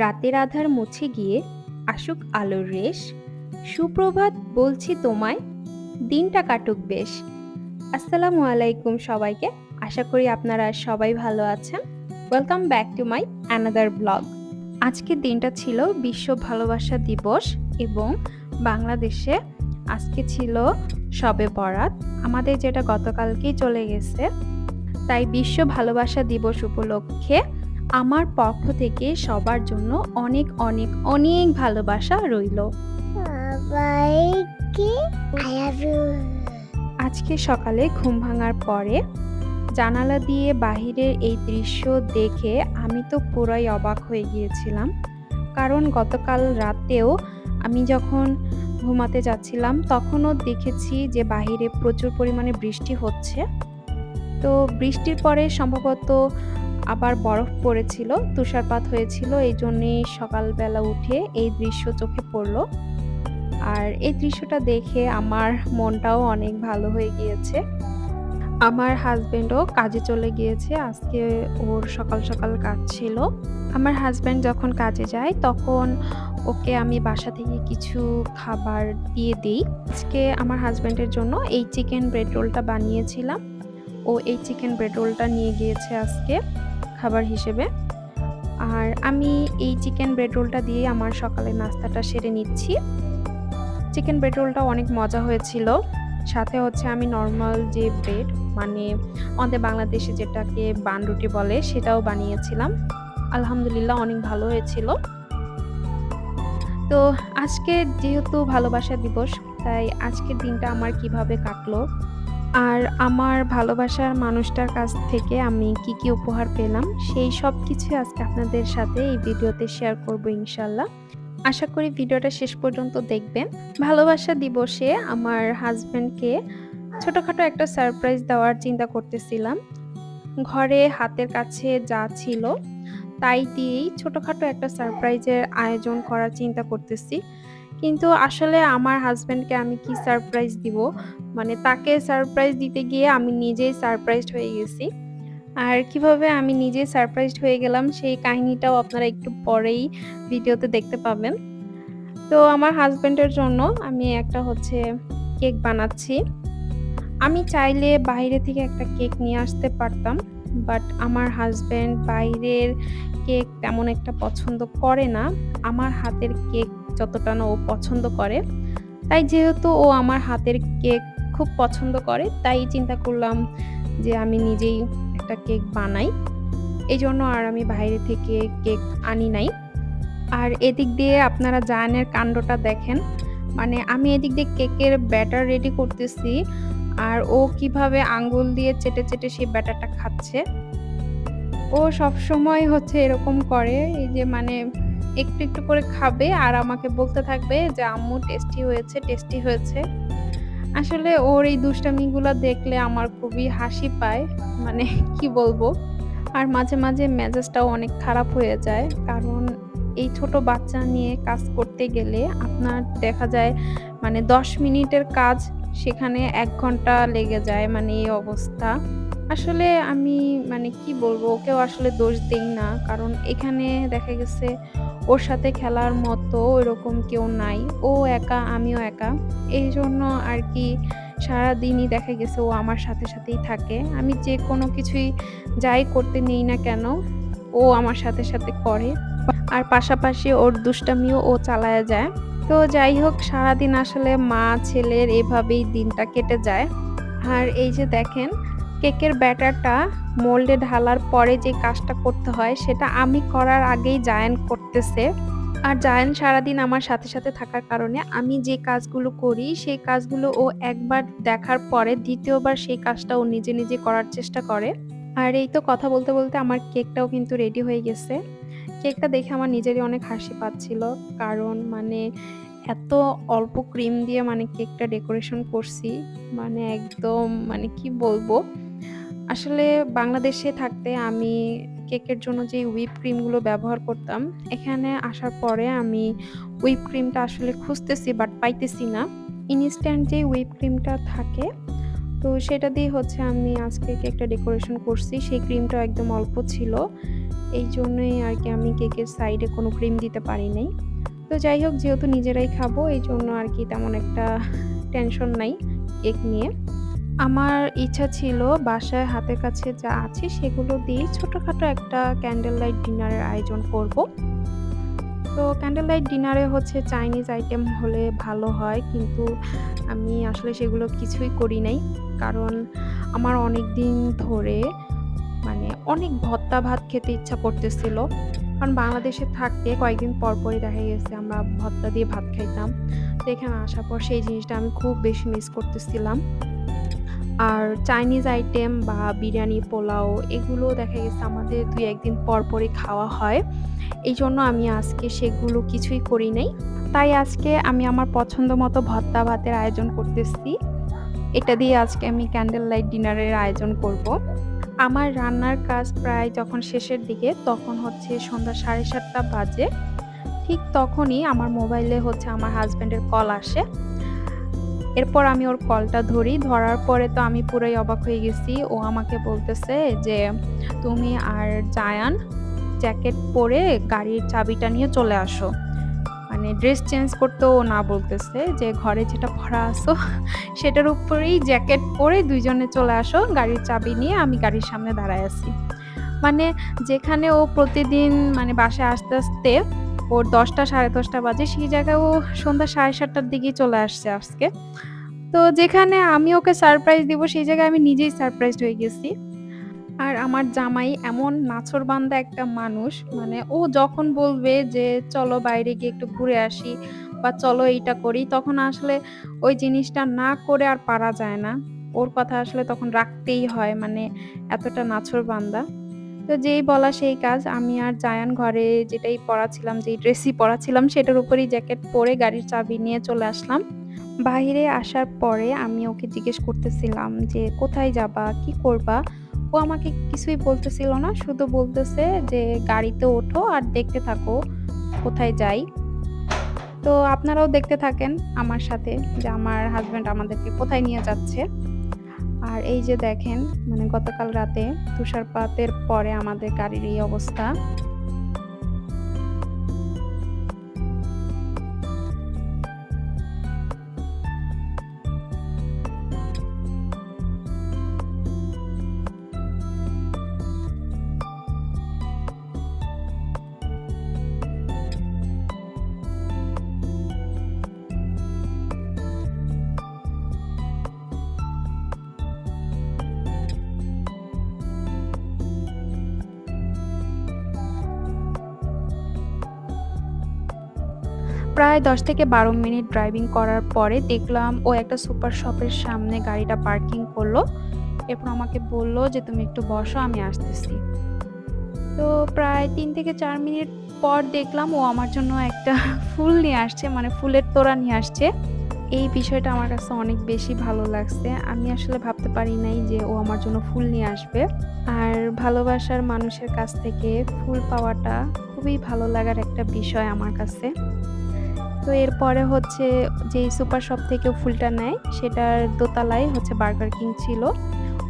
রাতের আঁধার মুছে গিয়ে আসুক আলোর রেশ। সুপ্রভাত বলছি তোমায়, দিনটা কাটুক বেশ। আসসালামু আলাইকুম সবাইকে। আশা করি আপনারা সবাই ভালো আছেন। Welcome back to my another blog. আজকের দিনটা ছিল বিশ্ব ভালোবাসা দিবস এবং বাংলাদেশে আজকে ছিল শবে বরাত, আমাদের যেটা গতকালকেই চলে গেছে। তাই বিশ্ব ভালোবাসা দিবস উপলক্ষে আমার পক্ষ থেকে সবার জন্য অনেক অনেক অনেক ভালোবাসা রইল। সবাইকে I love you. আজকে সকালে ঘুম ভাঙার পরে জানালা দিয়ে বাহিরের এই দৃশ্য দেখে আমি তো পুরাই অবাক হয়ে গিয়েছিলাম। কারণ গতকাল রাতেও আমি যখন ঘুমাতে যাচ্ছিলাম তখনও দেখেছি যে বাহিরে প্রচুর পরিমাণে বৃষ্টি হচ্ছে। তো বৃষ্টির পরে সম্ভবত আবার বরফ পড়েছিল, তুষারপাত হয়েছিল, এই জন্যেই সকালবেলা উঠে এই দৃশ্য চোখে পড়লো। আর এই দৃশ্যটা দেখে আমার মনটাও অনেক ভালো হয়ে গিয়েছে। আমার হাজবেন্ডও কাজে চলে গিয়েছে, আজকে ওর সকাল সকাল কাজ ছিল। আমার হাজবেন্ড যখন কাজে যায় তখন ওকে আমি বাসা থেকে কিছু খাবার দিয়ে দিই। আজকে আমার হাজবেন্ডের জন্য এই চিকেন ব্রেড রোলটা বানিয়েছিলাম। ও এই চিকেন ব্রেড রোলটা নিয়ে গিয়েছে আজকে খাবার হিসেবে। আর আমি এই চিকেন ব্রেড রোলটা দিয়ে আমার সকালের নাস্তাটা সেরে নিচ্ছি। চিকেন ব্রেড রোলটা অনেক মজা হয়েছিল। সাথে হচ্ছে আমি নর্মাল যে ব্রেড, মানে আমাদের বাংলাদেশে যেটাকে বান রুটি বলে, সেটাও বানিয়েছিলাম। আলহামদুলিল্লাহ অনেক ভালো হয়েছিল। তো আজকে যেহেতু ভালোবাসা দিবস, তাই আজকের দিনটা আমার কিভাবে কাটলো আর আমার ভালোবাসার মানুষটার কাছ থেকে আমি কি কি উপহার পেলাম সেই সব কিছু আজকে আপনাদের সাথে এই ভিডিওতে শেয়ার করব ইনশাল্লাহ। আশা করি ভিডিওটা শেষ পর্যন্ত দেখবেন। ভালোবাসা দিবসে আমার হাজবেন্ডকে ছোটখাটো একটা সারপ্রাইজ দেওয়ার চিন্তা করতেছিলাম। ঘরে হাতের কাছে যা ছিল তাই দিয়েই ছোটখাটো একটা সারপ্রাইজের আয়োজন করার চিন্তা করতেছি। কিন্তু আসলে আমার হাজবেন্ডকে আমি কি সারপ্রাইজ দিব, মানে তাকে সারপ্রাইজ দিতে গিয়ে আমি নিজেই সারপ্রাইজড হয়ে গেছি। আর কিভাবে আমি নিজেই সারপ্রাইজড হয়ে গেলাম সেই কাহিনীটাও আপনারা একটু পরেই ভিডিওতে দেখতে পাবেন। তো আমার হাজবেন্ডের জন্য আমি একটা হচ্ছে কেক বানাচ্ছি। আমি চাইলে বাইরে থেকে একটা কেক নিয়ে আসতে পারতাম, বাট আমার হাজবেন্ড বাইরের কেক তেমন একটা পছন্দ করে না। আমার হাতের কেক যতটা না ও পছন্দ করে। তাই যেহেতু ও আমার হাতের কেক খুব পছন্দ করে, তাই চিন্তা করলাম যে আমি নিজেই একটা কেক বানাই। এইজন্য আর আমি বাইরে থেকে কেক আনি নাই। আর এদিক দিয়ে আপনারা জায়ানের কাণ্ডটা দেখেন। মানে আমি এদিক দিয়ে কেকের ব্যাটার রেডি করতেছি আর ও কিভাবে আঙ্গুল দিয়ে চেটে চেটে সেই ব্যাটারটা খাচ্ছে। ও সবসময় হচ্ছে এরকম করে, এই যে মানে একটু একটু করে খাবে আর আমাকে বলতে থাকবে যে আম্মু টেস্টি হয়েছে, টেস্টি হয়েছে। আসলে ওর এই দুষ্টামিগুলো দেখলে আমার খুবই হাসি পায়, মানে কি বলবো। আর মাঝে মাঝে মেজাজটাও অনেক খারাপ হয়ে যায়, কারণ এই ছোট বাচ্চা নিয়ে কাজ করতে গেলে আপনার দেখা যায় মানে 10 মিনিটের কাজ সেখানে 1 ঘন্টা লেগে যায়, মানে এই অবস্থা। আসলে আমি মানে কি বলবো, ওকেও আসলে দোষ দেই না, কারণ এখানে দেখা গেছে ওর সাথে খেলার মতো ওইরকম কেউ নাই। ও একা, আমিও একা। এইজন্য আর কি সারাদিনই দেখা গেছে ও আমার সাথে সাথেই থাকে। আমি যে কোনো কিছুই যাই করতে নেই না কেন, ও আমার সাথে সাথে করে। আর পাশাপাশি ওর দুষ্টামিও ও চালায়া যায়। তো যাই হোক, সারাদিন আসলে মা ছেলের এভাবেই দিনটা কেটে যায়। আর এই যে দেখেন, কেকের ব্যাটারটা মোল্ডে ঢালার পরে যে কাজটা করতে হয় সেটা আমি করার আগেই জায়ান করতেছে। আর জায়ান সারাদিন আমার সাথে সাথে থাকার কারণে আমি যে কাজগুলো করি সেই কাজগুলো ও একবার দেখার পরে দ্বিতীয়বার সেই কাজটা ও নিজে নিজে করার চেষ্টা করে। আর এই তো কথা বলতে বলতে আমার কেকটাও কিন্তু রেডি হয়ে গেছে। কেকটা দেখে আমার নিজেরই অনেক হাসি পাচ্ছিল, কারণ মানে এত অল্প ক্রিম দিয়ে মানে কেকটা ডেকোরেশন করছি, মানে একদম মানে কি বলবো। আসলে বাংলাদেশে থাকতে আমি কেকের জন্য যে হুইপ ক্রিমগুলো ব্যবহার করতাম, এখানে আসার পরে আমি হুইপ ক্রিমটা আসলে খুঁজতেছি বাট পাইতেছি না। ইনস্ট্যান্ট যে হুইপ ক্রিমটা থাকে তো সেটা দিয়ে হচ্ছে আমি আজকে কেকটা ডেকোরেশন করছি। সেই ক্রিমটাও একদম অল্প ছিল। এইজন্যই আরকি আমি কেকের সাইডে কোনো ক্রিম দিতে পারি নাই। তো যাই হোক, যেহেতু নিজেরাই খাবো এইজন্য আরকি তেমন একটা টেনশন নাই কেক নিয়ে। আমার ইচ্ছা ছিল বাসায় হাতের কাছে যা আছে সেগুলো দিয়েই ছোটখাটো একটা ক্যান্ডেল লাইট ডিনারের আয়োজন করব। তো ক্যান্ডেল লাইট ডিনারে হচ্ছে চাইনিজ আইটেম হলে ভালো হয়। কিন্তু আমি আসলে সেগুলো কিছুই করি নাই। কারণ আমার অনেকদিন ধরে অনেক ভর্তা ভাত খেতে ইচ্ছা করতেছিল। কারণ বাংলাদেশে থাকতে কয়েকদিন পরপরই দেখা গেছে আমরা ভর্তা দিয়ে ভাত খাইতাম। তো এখানে আসার পর সেই জিনিসটা আমি খুব বেশি মিস করতেছিলাম। আর চাইনিজ আইটেম বা বিরিয়ানি, পোলাও এগুলো দেখা গেছে আমাদের ২-১ দিন পরপরই খাওয়া হয়। এইজন্য আমি আজকে সেগুলো কিছুই করি নাই। তাই আজকে আমি আমার পছন্দ মতো ভর্তা ভাতের আয়োজন করতেছি। এটা দিয়ে আজকে আমি ক্যান্ডেল লাইট ডিনারের আয়োজন করব। আমার রান্নার কাজ প্রায় যখন শেষের দিকে তখন হচ্ছে সন্ধ্যা ৭:৩০ বাজে। ঠিক তখনই আমার মোবাইলে হচ্ছে আমার হাসব্যান্ডের কল আসে। এরপর আমি ওর কলটা ধরি। ধরার পরে তো আমি পুরাই অবাক হয়ে গেছি। ও আমাকে বলতেছে যে, "তুমি আর জায়ান জ্যাকেট পরে গাড়ির চাবিটা নিয়ে চলে আসো।" ড্রেস চেঞ্জ করতেও না বলতেছে যে, "ঘরে যেটা পরা আছো সেটার উপরেই জ্যাকেট পরে ২ জনে চলে আসো। গাড়ির চাবি নিয়ে আমি গাড়ির সামনে দাঁড়ায় আছি।" মানে যেখানে ও প্রতিদিন বাসায় আসতে ওর ১০টা ১০:৩০ বাজে, সেই জায়গায় ও সন্ধ্যা ৭:৩০ র দিকেই চলে আসছে আজকে। তো যেখানে আমি ওকে সারপ্রাইজ দিব সেই জায়গায় আমি নিজেই সারপ্রাইজড হয়ে গেছি। আর আমার জামাই এমন নাছোড়বান্দা একটা মানুষ, ও যখন বলবে যে, "চলো বাইরে গিয়ে একটু ঘুরে আসি" বা "চলো এইটা করি", তখন আসলে ওই জিনিসটা না করে আর পারা যায় না। ওর কথা আসলে তখন রাখতেই হয়। এতটা নাছোড়বান্দা। তো যেই বলা সেই কাজ। আমি আর জায়ান ঘরে যেটাই পড়া ছিলাম, যেই ড্রেসই পড়া ছিলাম সেটার উপরেই জ্যাকেট পরে গাড়ির চাবি নিয়ে চলে আসলাম। বাহিরে আসার পরে আমি ওকে জিজ্ঞেস করতেছিলাম যে, "কোথায় যাবা? কি করবা?" ও আমাকে কিছুই বলতেছিল না। শুধু বলতেছে যে, "গাড়িতে ওঠো আর দেখতে থাকো কোথায় যাই।" তো আপনারাও দেখতে থাকেন আমার সাথে যে আমার হাসব্যান্ড আমাদেরকে কোথায় নিয়ে যাচ্ছে। আর এই যে দেখেন, গতকাল রাতে তুষারপাতের পরে আমাদের গাড়ির এই অবস্থা। প্রায় ১০ থেকে ১২ মিনিট ড্রাইভিং করার পরে দেখলাম ও একটা সুপার শপের সামনে গাড়িটা পার্কিং করলো। এরপর আমাকে বলল যে, "তুমি একটু বসো, আমি আসতেছি।" তো প্রায় ৩ থেকে ৪ মিনিট পর দেখলাম ও আমার জন্য একটা ফুল নিয়ে আসছে, ফুলের তোড়া নিয়ে আসছে। এই বিষয়টা আমার কাছে অনেক বেশি ভালো লাগছে। আমি আসলে ভাবতে পারি নাই যে ও আমার জন্য ফুল নিয়ে আসবে। আর ভালোবাসার মানুষের কাছ থেকে ফুল পাওয়াটা খুবই ভালো লাগার একটা বিষয় আমার কাছে। তো এরপরে হচ্ছে যেই সুপার শপ থেকে ও ফুলটা নেয় সেটার দোতলায় হচ্ছে বার্গার কিং ছিল।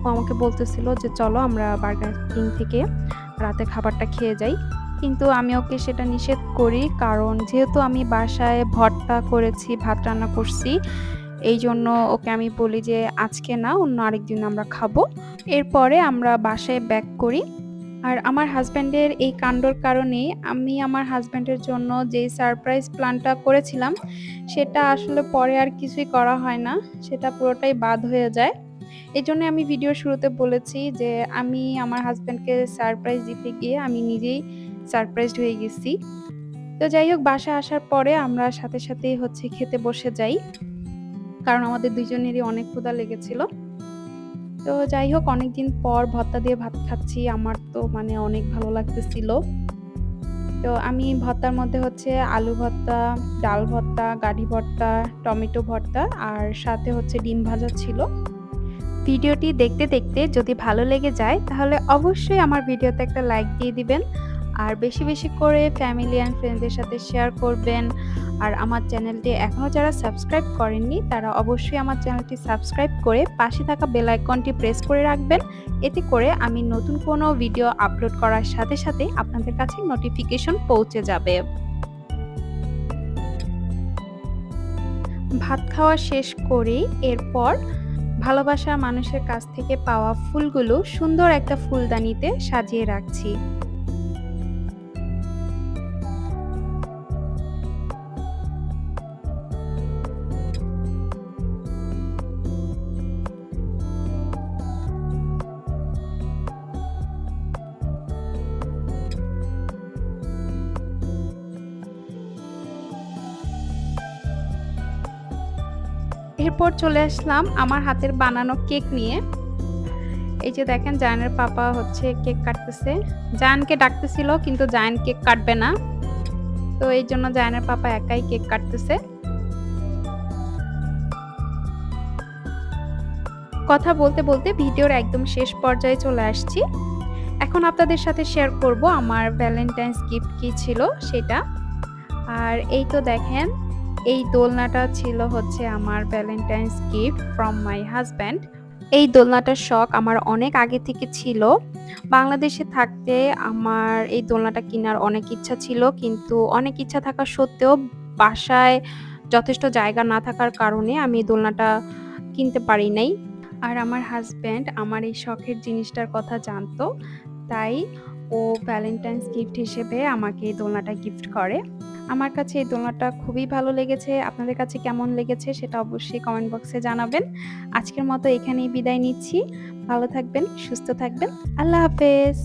ও আমাকে বলতেছিল যে, "চলো আমরা বার্গার কিং থেকে রাতের খাবারটা খেয়ে যাই।" কিন্তু আমি ওকে সেটা নিষেধ করি। কারণ যেহেতু আমি বাসায় ভর্তা করেছি, ভাত রান্না করছি, এইজন্য ওকে আমি বলি যে, "আজকে না, অন্য আরেকদিন আমরা খাবো।" এরপরে আমরা বাসায় ব্যাক করি। আর আমার হাসব্যান্ডের এই কান্ডর কারণেই আমি আমার হাসব্যান্ডের জন্য যেই সারপ্রাইজ প্ল্যানটা করেছিলাম, সেটা আসলে পরে আর কিছুই করা হয় না। সেটা পুরোটাই বাদ হয়ে যায়। এজন্য আমি ভিডিওর শুরুতে বলেছি যে, আমি আমার হাসব্যান্ডকে সারপ্রাইজ দিতে গিয়ে আমি নিজেই সারপ্রাইজড হয়ে গেছি। তো যাই হোক, বাসায় আসার পরে আমরা সাথে সাথেই হচ্ছে খেতে বসে যাই। কারণ আমাদের ২ জনেরই অনেক ক্ষুধা লেগেছিল। তো যাই হোক, অনেকদিন পর ভর্তা দিয়ে ভাত খাচ্ছি। আমার তো অনেক ভালো লাগতেছিল। তো আমি ভর্তার মধ্যে হচ্ছে আলু ভর্তা, ডাল ভর্তা, গাঠি ভর্তা, টমেটো ভর্তা আর সাথে হচ্ছে ডিম ভাজা ছিল। ভিডিওটি দেখতে দেখতে যদি ভালো লেগে যায় তাহলে অবশ্যই আমার ভিডিওতে একটা লাইক দিয়ে দিবেন। আর বেশি বেশি করে ফ্যামিলি অ্যান্ড ফ্রেন্ডসদের সাথে শেয়ার করবেন। আর আমার চ্যানেলটি এখনও যারা সাবস্ক্রাইব করেননি তারা অবশ্যই আমার চ্যানেলটি সাবস্ক্রাইব করে পাশে থাকা বেল আইকনটি প্রেস করে রাখবেন। এতে করে আমি নতুন কোনো ভিডিও আপলোড করার সাথে সাথে আপনাদের কাছে নোটিফিকেশন পৌঁছে যাবে। ভাত খাওয়া শেষ করেই এরপর ভালোবাসার মানুষের কাছ থেকে পাওয়া ফুলগুলো সুন্দর একটা ফুলদানিতে সাজিয়ে রাখছি। এরপর চলে আসলাম আমার হাতের বানানো কেক নিয়ে। এই যে দেখেন জায়ানের পাপা হচ্ছে কেক কাটতেছে। জায়ানকে ডাকতেছিল কিন্তু জায়ান কেক কাটবে না। তো এই জন্য জায়ানের পাপা একাই কেক কাটতেছে। কথা বলতে বলতে ভিডিওর একদম শেষ পর্যায়ে চলে আসছি। এখন আপনাদের সাথে শেয়ার করব আমার ভ্যালেন্টাইন্স গিফট কি ছিল সেটা। আর এই তো দেখেন এই দোলনাটা ছিল হচ্ছে আমার Valentine's gift from my husband. এই দোলনাটার শখ আমার অনেক আগে থেকে ছিল। বাংলাদেশে থাকতে আমার এই দোলনাটা কেনার অনেক ইচ্ছা ছিল, কিন্তু অনেক ইচ্ছা থাকা সত্ত্বেও বাসায় যথেষ্ট জায়গা না থাকার কারণে আমি এই দোলনাটা কিনতে পারি নাই। আর আমার হাজব্যান্ড আমার এই শখের জিনিসটার কথা জানতো, তাই ও ভ্যালেন্টাইন্স গিফট হিসেবে আমাকে এই দোলনাটা গিফট করে। আমার কাছে এই দোলনাটা খুবই ভালো লেগেছে। আপনাদের কাছে কেমন লেগেছে সেটা অবশ্যই কমেন্ট বক্সে জানাবেন। আজকের মতো এখানেই বিদায় নিচ্ছি। ভালো থাকবেন, সুস্থ থাকবেন। আল্লাহ হাফেজ।